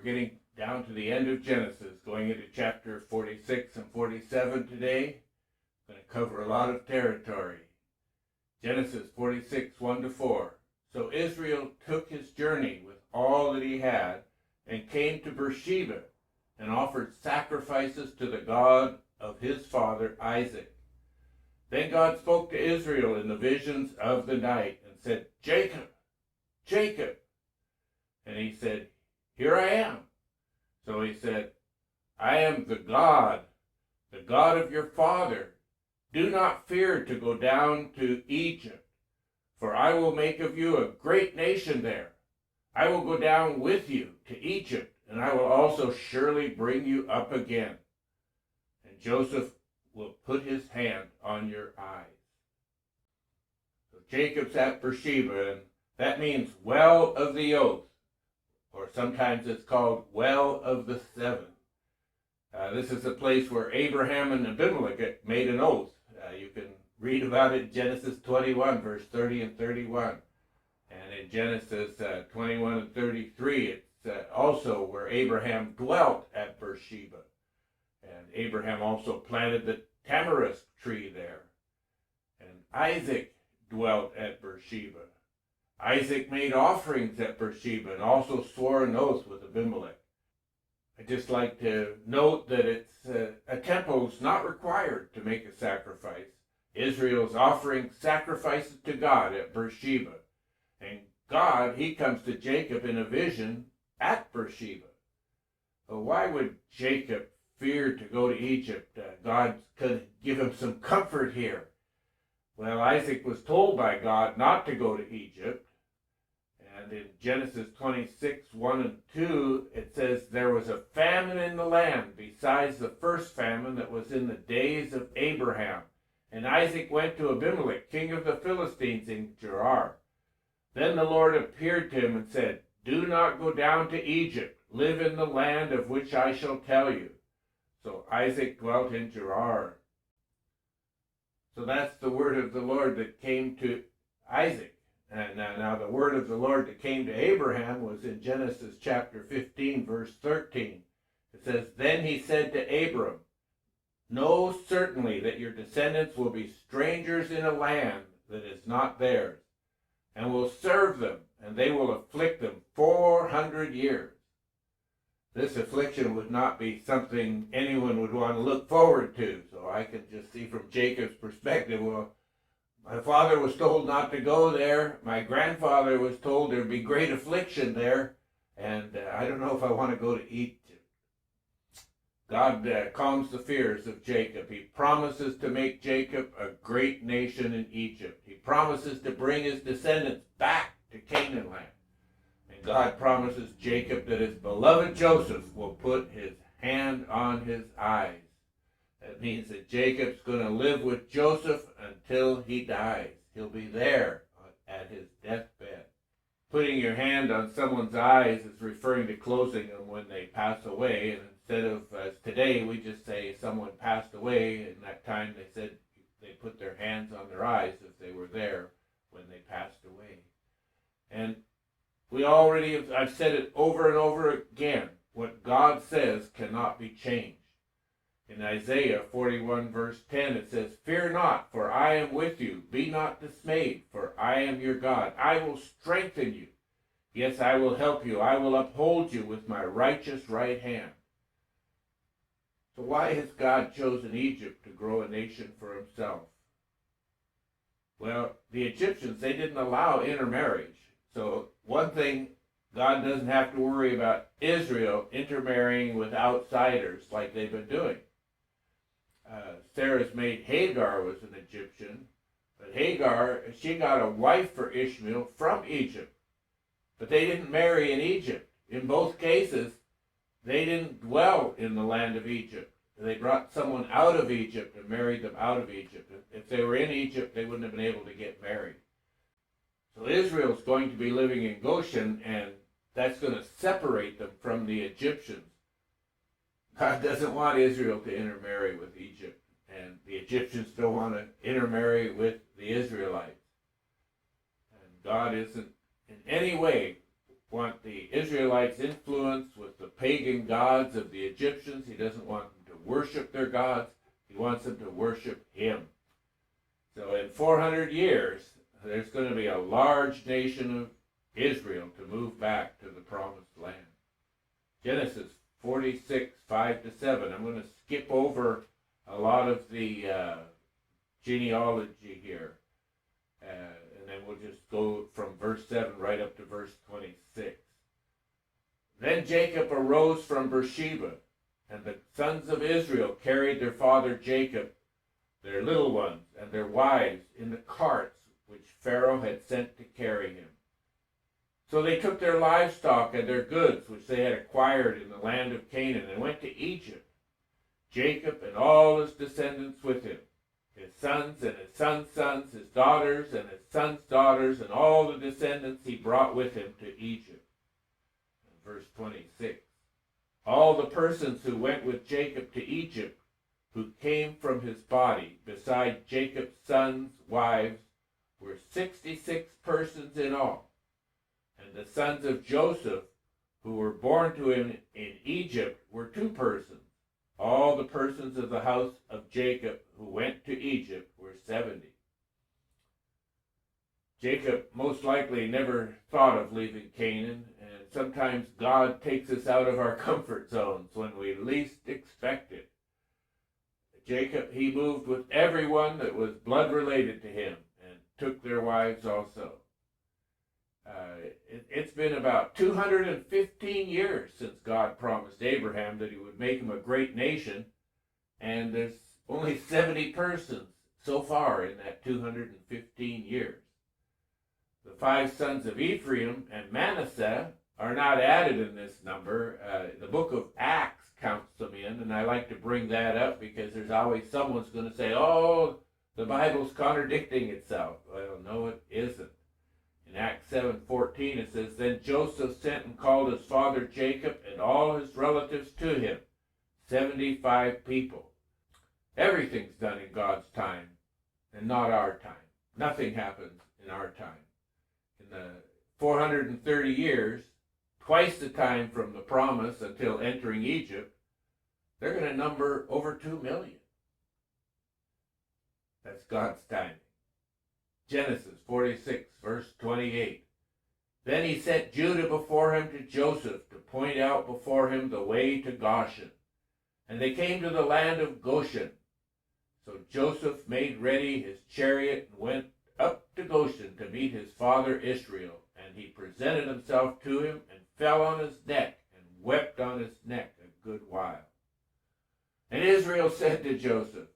getting down to the end of Genesis, going into chapter 46 and 47 today. I'm going to cover a lot of territory. Genesis 46, 1-4. So Israel took his journey with all that he had and came to Beersheba and offered sacrifices to the God of his father Isaac. Then God spoke to Israel in the visions of the night and said, Jacob, Jacob. And he said, Here I am. So he said, I am the God of your father. Do not fear to go down to Egypt, for I will make of you a great nation there. I will go down with you to Egypt, and I will also surely bring you up again. And Joseph will put his hand on your eyes. So Jacob's at Beersheba, and that means well of the oath, or sometimes it's called well of the seven. This is a place where Abraham and Abimelech made an oath. You can read about it in Genesis 21, verse 30 and 31. And in Genesis 21 and 33, it's also where Abraham dwelt at Beersheba. And Abraham also planted the tamarisk tree there. And Isaac dwelt at Beersheba. Isaac made offerings at Beersheba and also swore an oath with Abimelech. I'd just like to note that a temple is not required to make a sacrifice. Israel's offering sacrifices to God at Beersheba. And God, he comes to Jacob in a vision at Beersheba. Well, why would Jacob fear to go to Egypt? God could give him some comfort here. Well, Isaac was told by God not to go to Egypt. And in Genesis 26, 1 and 2, it says, There was a famine in the land besides the first famine that was in the days of Abraham. And Isaac went to Abimelech, king of the Philistines, in Gerar. Then the Lord appeared to him and said, Do not go down to Egypt. Live in the land of which I shall tell you. So Isaac dwelt in Gerar. So that's the word of the Lord that came to Isaac. And now the word of the Lord that came to Abraham was in Genesis chapter 15, verse 13. It says, Then he said to Abram, Know certainly that your descendants will be strangers in a land that is not theirs, and will serve them, and they will afflict them 400 years. This affliction would not be something anyone would want to look forward to. So I can just see from Jacob's perspective, well, my father was told not to go there. My grandfather was told there'd be great affliction there. And I don't know if I want to go to Egypt. God calms the fears of Jacob. He promises to make Jacob a great nation in Egypt. He promises to bring his descendants back to Canaan land. And God promises Jacob that his beloved Joseph will put his hand on his eyes. That means that Jacob's going to live with Joseph until he dies. He'll be there at his deathbed. Putting your hand on someone's eyes is referring to closing them when they pass away. And instead of, as today, we just say someone passed away. In that time, they said they put their hands on their eyes if they were there when they passed away. And I've said it over and over again, what God says cannot be changed. In Isaiah 41 verse 10 it says, Fear not, for I am with you. Be not dismayed, for I am your God. I will strengthen you. Yes, I will help you. I will uphold you with my righteous right hand. So why has God chosen Egypt to grow a nation for himself? Well, the Egyptians, they didn't allow intermarriage. So one thing, God doesn't have to worry about Israel intermarrying with outsiders like they've been doing. Sarah's maid Hagar was an Egyptian, but Hagar, she got a wife for Ishmael from Egypt. But they didn't marry in Egypt. In both cases, they didn't dwell in the land of Egypt. They brought someone out of Egypt and married them out of Egypt. If they were in Egypt, they wouldn't have been able to get married. So Israel's going to be living in Goshen, and that's going to separate them from the Egyptians. God doesn't want Israel to intermarry with Egypt, and the Egyptians don't want to intermarry with the Israelites. And God isn't in any way want the Israelites' influence with the pagan gods of the Egyptians. He doesn't want them to worship their gods. He wants them to worship him. So in 400 years, there's going to be a large nation of Israel to move back to the promised land. Genesis 46, 5-7. I'm going to skip over a lot of the genealogy here. And then we'll just go from verse 7 right up to verse 26. Then Jacob arose from Beersheba, and the sons of Israel carried their father Jacob, their little ones, and their wives in the carts which Pharaoh had sent to carry him. So they took their livestock and their goods which they had acquired in the land of Canaan and went to Egypt, Jacob and all his descendants with him, his sons and his sons' sons, his daughters and his sons' daughters, and all the descendants he brought with him to Egypt. And verse 26. All the persons who went with Jacob to Egypt, who came from his body, beside Jacob's sons' wives, were 66 persons in all. And the sons of Joseph, who were born to him in Egypt, were 2 persons. All the persons of the house of Jacob who went to Egypt were 70. Jacob most likely never thought of leaving Canaan, and sometimes God takes us out of our comfort zones when we least expect it. Jacob, he moved with everyone that was blood related to him and took their wives also. It's been about 215 years since God promised Abraham that he would make him a great nation, and there's only 70 persons so far in that 215 years. The 5 sons of Ephraim and Manasseh are not added in this number. The book of Acts counts them in, and I like to bring that up because there's always someone's going to say, oh, the Bible's contradicting itself. Well, no, it isn't. In Acts 7:14 it says, Then Joseph sent and called his father Jacob and all his relatives to him, 75 people. Everything's done in God's time and not our time. Nothing happens in our time. In the 430 years, twice the time from the promise until entering Egypt, they're going to number over 2 million. That's God's timing. Genesis 46, verse 28. Then he sent Judah before him to Joseph to point out before him the way to Goshen. And they came to the land of Goshen. So Joseph made ready his chariot and went up to Goshen to meet his father Israel. And he presented himself to him and fell on his neck and wept on his neck a good while. And Israel said to Joseph,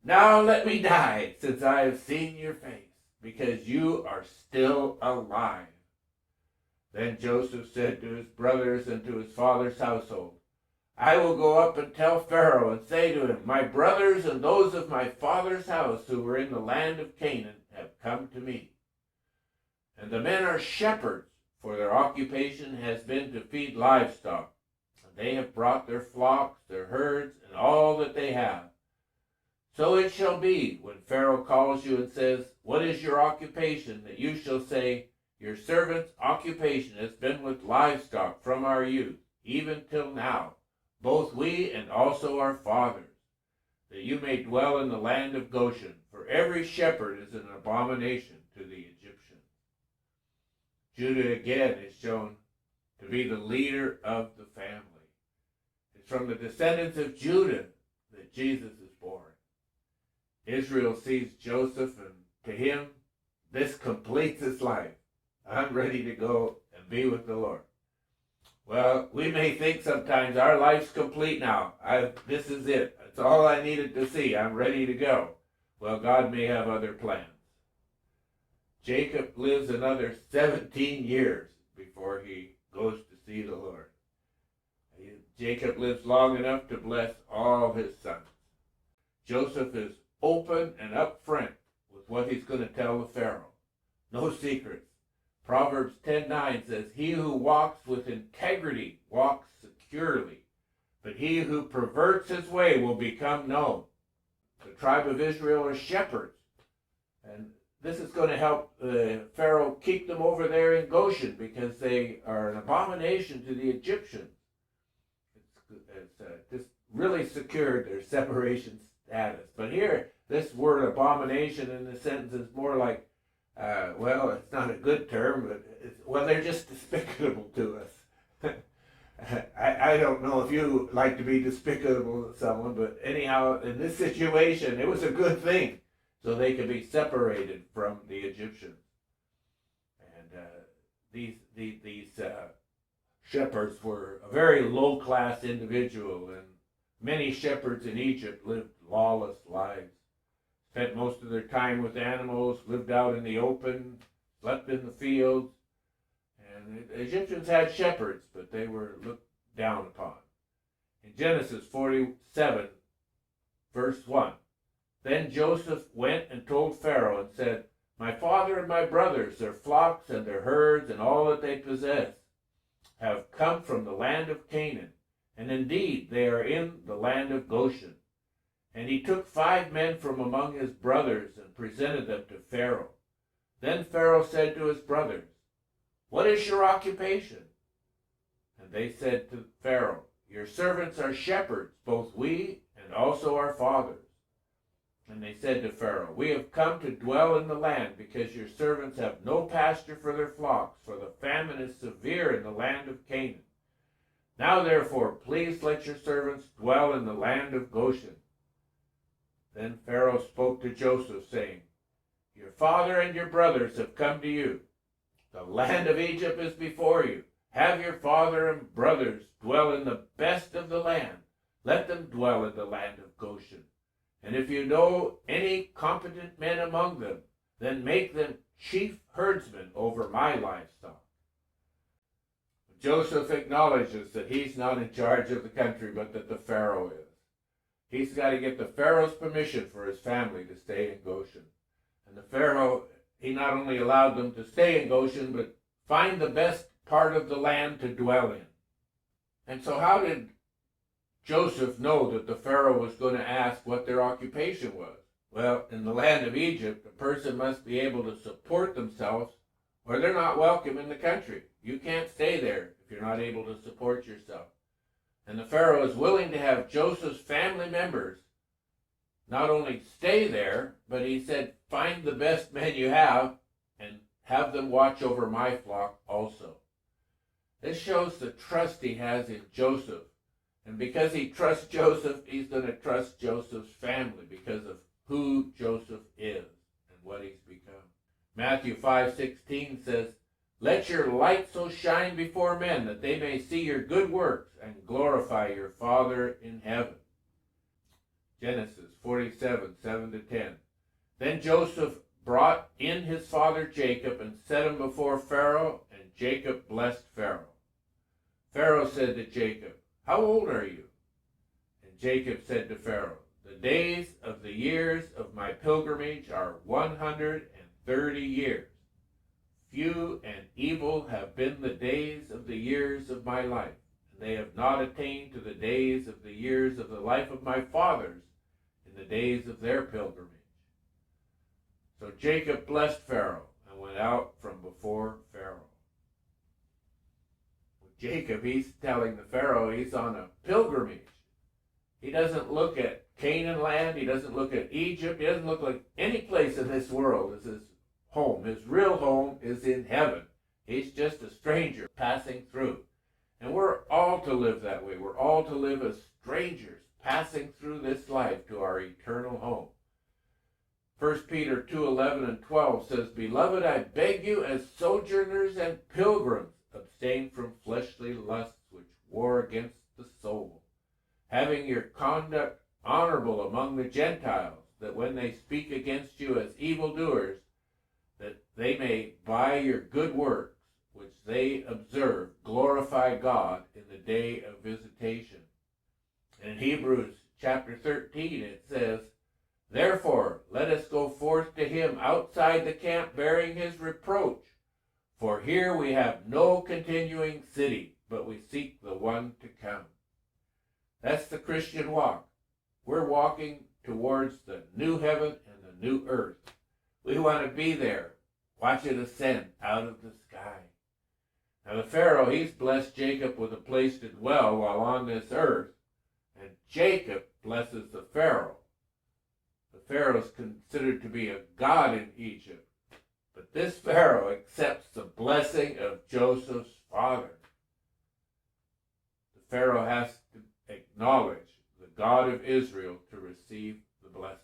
Now let me die, since I have seen your face, because you are still alive. Then Joseph said to his brothers and to his father's household, I will go up and tell Pharaoh and say to him, My brothers and those of my father's house who were in the land of Canaan have come to me. And the men are shepherds, for their occupation has been to feed livestock. And they have brought their flocks, their herds, and all that they have. So it shall be, when Pharaoh calls you and says, What is your occupation? That you shall say, Your servant's occupation has been with livestock from our youth, even till now, both we and also our fathers, that you may dwell in the land of Goshen, for every shepherd is an abomination to the Egyptians. Judah again is shown to be the leader of the family. It's from the descendants of Judah that Jesus is born. Israel sees Joseph, and to him, this completes his life. I'm ready to go and be with the Lord. Well, we may think sometimes our life's complete now. This is it. That's all I needed to see. I'm ready to go. Well, God may have other plans. Jacob lives another 17 years before he goes to see the Lord. Jacob lives long enough to bless all his sons. Joseph is open and upfront with what he's going to tell the Pharaoh. No secrets. Proverbs 10:9 says, He who walks with integrity walks securely, but he who perverts his way will become known. The tribe of Israel are shepherds, and this is going to help Pharaoh keep them over there in Goshen because they are an abomination to the Egyptians. It's just really secured their separation status. But here, this word abomination in the sentence is more like, well, it's not a good term, but they're just despicable to us. I don't know if you like to be despicable to someone, but anyhow, in this situation, it was a good thing, so they could be separated from the Egyptians. And these shepherds were a very low-class individual, and many shepherds in Egypt lived lawless lives, spent most of their time with animals, lived out in the open, slept in the fields. And the Egyptians had shepherds, but they were looked down upon. In Genesis 47, verse 1, then Joseph went and told Pharaoh and said, my father and my brothers, their flocks and their herds and all that they possess, have come from the land of Canaan, and indeed they are in the land of Goshen. And he took 5 men from among his brothers and presented them to Pharaoh. Then Pharaoh said to his brothers, what is your occupation? And they said to Pharaoh, your servants are shepherds, both we and also our fathers. And they said to Pharaoh, we have come to dwell in the land because your servants have no pasture for their flocks, for the famine is severe in the land of Canaan. Now therefore, please let your servants dwell in the land of Goshen. Then Pharaoh spoke to Joseph, saying, your father and your brothers have come to you. The land of Egypt is before you. Have your father and brothers dwell in the best of the land. Let them dwell in the land of Goshen. And if you know any competent men among them, then make them chief herdsmen over my livestock. Joseph acknowledges that he's not in charge of the country, but that the Pharaoh is. He's got to get the Pharaoh's permission for his family to stay in Goshen. And the Pharaoh, he not only allowed them to stay in Goshen, but find the best part of the land to dwell in. And so how did Joseph know that the Pharaoh was going to ask what their occupation was? Well, in the land of Egypt, a person must be able to support themselves or they're not welcome in the country. You can't stay there if you're not able to support yourself. And the Pharaoh is willing to have Joseph's family members not only stay there, but he said, find the best men you have and have them watch over my flock also. This shows the trust he has in Joseph. And because he trusts Joseph, he's going to trust Joseph's family because of who Joseph is and what he's become. Matthew 5:16 says, let your light so shine before men that they may see your good works and glorify your Father in heaven. Genesis 47:7-10. Then Joseph brought in his father Jacob and set him before Pharaoh, and Jacob blessed Pharaoh. Pharaoh said to Jacob, how old are you? And Jacob said to Pharaoh, the days of the years of my pilgrimage are 130 years. Few and evil have been the days of the years of my life, and they have not attained to the days of the years of the life of my fathers in the days of their pilgrimage. So Jacob blessed Pharaoh and went out from before Pharaoh. Jacob, he's telling the Pharaoh he's on a pilgrimage. He doesn't look at Canaan land. He doesn't look at Egypt. He doesn't look like any place in this world as his home. His real home is in heaven. He's just a stranger passing through. And we're all to live that way. We're all to live as strangers passing through this life to our eternal home. 1 Peter 2:11 and 12 says, beloved, I beg you as sojourners and pilgrims, abstain from fleshly lusts which war against the soul, having your conduct honorable among the Gentiles, that when they speak against you as evildoers, that they may, by your good works, which they observe, glorify God in the day of visitation. And in Hebrews chapter 13 it says, therefore let us go forth to him outside the camp bearing his reproach. For here we have no continuing city, but we seek the one to come. That's the Christian walk. We're walking towards the new heaven and the new earth. We want to be there. Watch it ascend out of the sky. Now the Pharaoh, he's blessed Jacob with a place to dwell while on this earth. And Jacob blesses the Pharaoh. The Pharaoh is considered to be a god in Egypt. But this Pharaoh accepts the blessing of Joseph's father. The Pharaoh has to acknowledge the God of Israel to receive the blessing.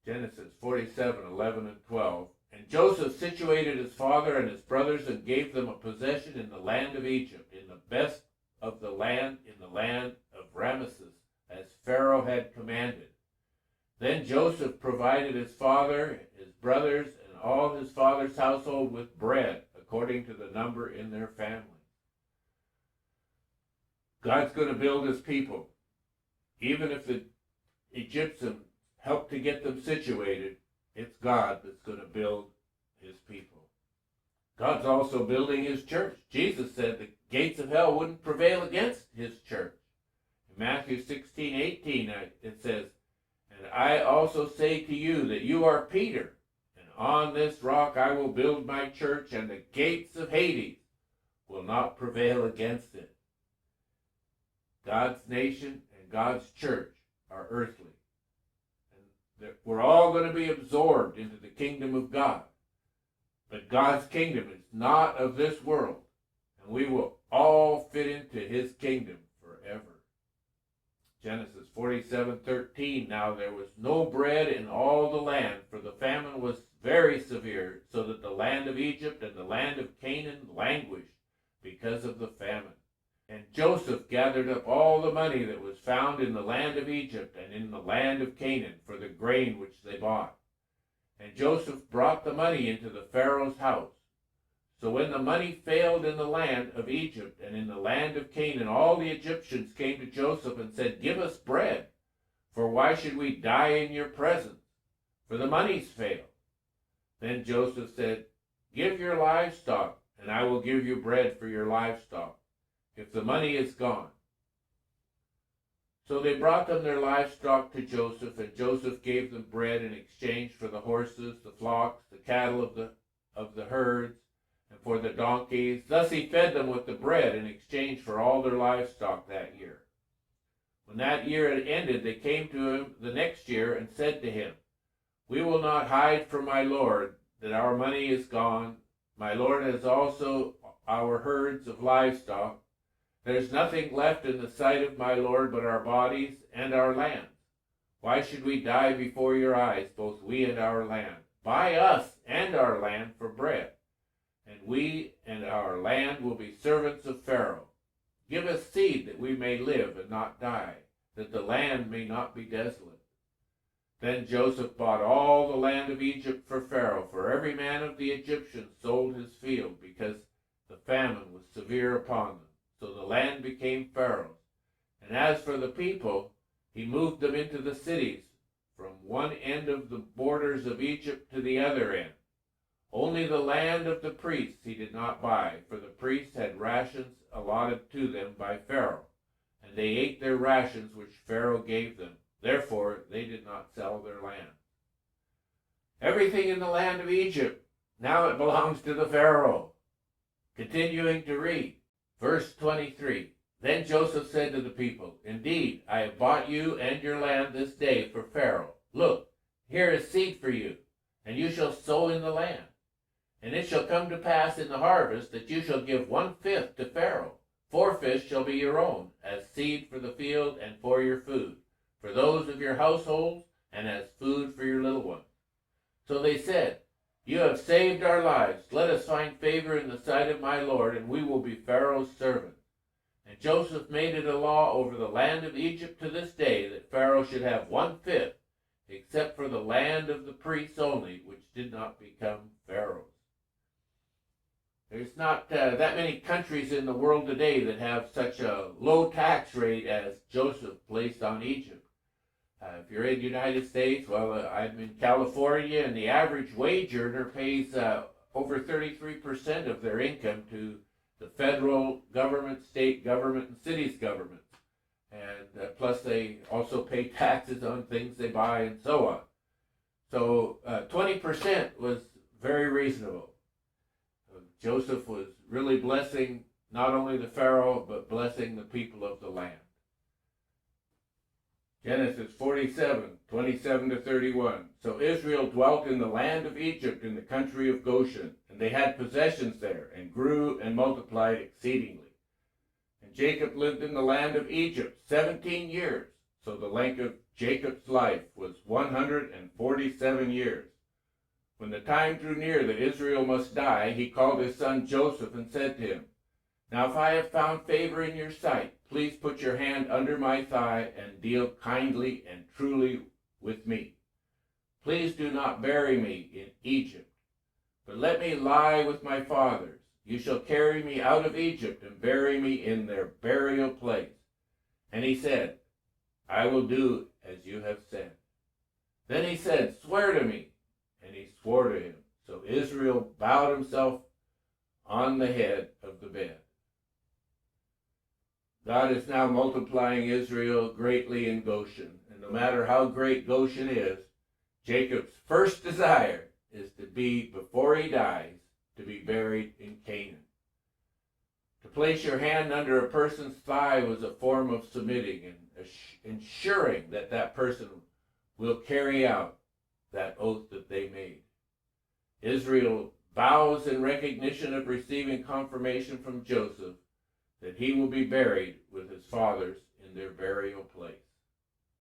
Genesis 47:11 and 12. And Joseph situated his father and his brothers and gave them a possession in the land of Egypt, in the best of the land, in the land of Ramesses, as Pharaoh had commanded. Then Joseph provided his father, his brothers, and all his father's household with bread, according to the number in their families. God's going to build his people. Even if the Egyptians help to get them situated, it's God that's going to build his people. God's also building his church. Jesus said the gates of hell wouldn't prevail against his church. In Matthew 16:18, it says, "And I also say to you that you are Peter, and on this rock I will build my church, and the gates of Hades will not prevail against it." God's nation and God's church are earthly. We're all going to be absorbed into the kingdom of God. But God's kingdom is not of this world, and we will all fit into his kingdom forever. Genesis 47:13, now there was no bread in all the land, for the famine was very severe, so that the land of Egypt and the land of Canaan languished because of the famine. And Joseph gathered up all the money that was found in the land of Egypt and in the land of Canaan for the grain which they bought. And Joseph brought the money into the Pharaoh's house. So when the money failed in the land of Egypt and in the land of Canaan, all the Egyptians came to Joseph and said, "Give us bread, for why should we die in your presence? For the money's failed." Then Joseph said, "Give your livestock, and I will give you bread for your livestock, if the money is gone." So they brought them their livestock to Joseph, and Joseph gave them bread in exchange for the horses, the flocks, the cattle of the herds, and for the donkeys. Thus he fed them with the bread in exchange for all their livestock that year. When that year had ended, they came to him the next year and said to him, "We will not hide from my lord that our money is gone. My lord has also our herds of livestock. There's nothing left in the sight of my lord but our bodies and our lands. Why should we die before your eyes, both we and our land? Buy us and our land for bread, and we and our land will be servants of Pharaoh. Give us seed that we may live and not die, that the land may not be desolate." Then Joseph bought all the land of Egypt for Pharaoh, for every man of the Egyptians sold his field, because the famine was severe upon them. So the land became Pharaoh's. And as for the people, he moved them into the cities, from one end of the borders of Egypt to the other end. Only the land of the priests he did not buy, for the priests had rations allotted to them by Pharaoh, and they ate their rations which Pharaoh gave them. Therefore they did not sell their land. Everything in the land of Egypt, now it belongs to the Pharaoh. Continuing to read. Verse 23, then Joseph said to the people, "Indeed, I have bought you and your land this day for Pharaoh. Look, here is seed for you, and you shall sow in the land. And it shall come to pass in the harvest that you shall give 1/5 to Pharaoh. 4/5 shall be your own, as seed for the field and for your food, for those of your households, and as food for your little ones." So they said, "You have saved our lives. Let us find favor in the sight of my lord, and we will be Pharaoh's servants." And Joseph made it a law over the land of Egypt to this day that Pharaoh should have 1/5, except for the land of the priests only, which did not become Pharaoh's. There's not that many countries in the world today that have such a low tax rate as Joseph placed on Egypt. If you're in the United States, well, I'm in California, and the average wage earner pays over 33% of their income to the federal government, state government, and city's government. And plus they also pay taxes on things they buy and so on. So 20% was very reasonable. Joseph was really blessing not only the Pharaoh, but blessing the people of the land. Genesis 47:27-31. So Israel dwelt in the land of Egypt in the country of Goshen, and they had possessions there, and grew and multiplied exceedingly. And Jacob lived in the land of Egypt 17 years. So the length of Jacob's life was 147 years. When the time drew near that Israel must die, he called his son Joseph and said to him, "Now if I have found favor in your sight, please put your hand under my thigh and deal kindly and truly with me. Please do not bury me in Egypt, but let me lie with my fathers. You shall carry me out of Egypt and bury me in their burial place." And he said, "I will do as you have said." Then he said, "Swear to me." And he swore to him. So Israel bowed himself on the head of the bed. God is now multiplying Israel greatly in Goshen. And no matter how great Goshen is, Jacob's first desire is to be, before he dies, to be buried in Canaan. To place your hand under a person's thigh was a form of submitting and ensuring that that person will carry out that oath that they made. Israel bows in recognition of receiving confirmation from Joseph that he will be buried with his fathers in their burial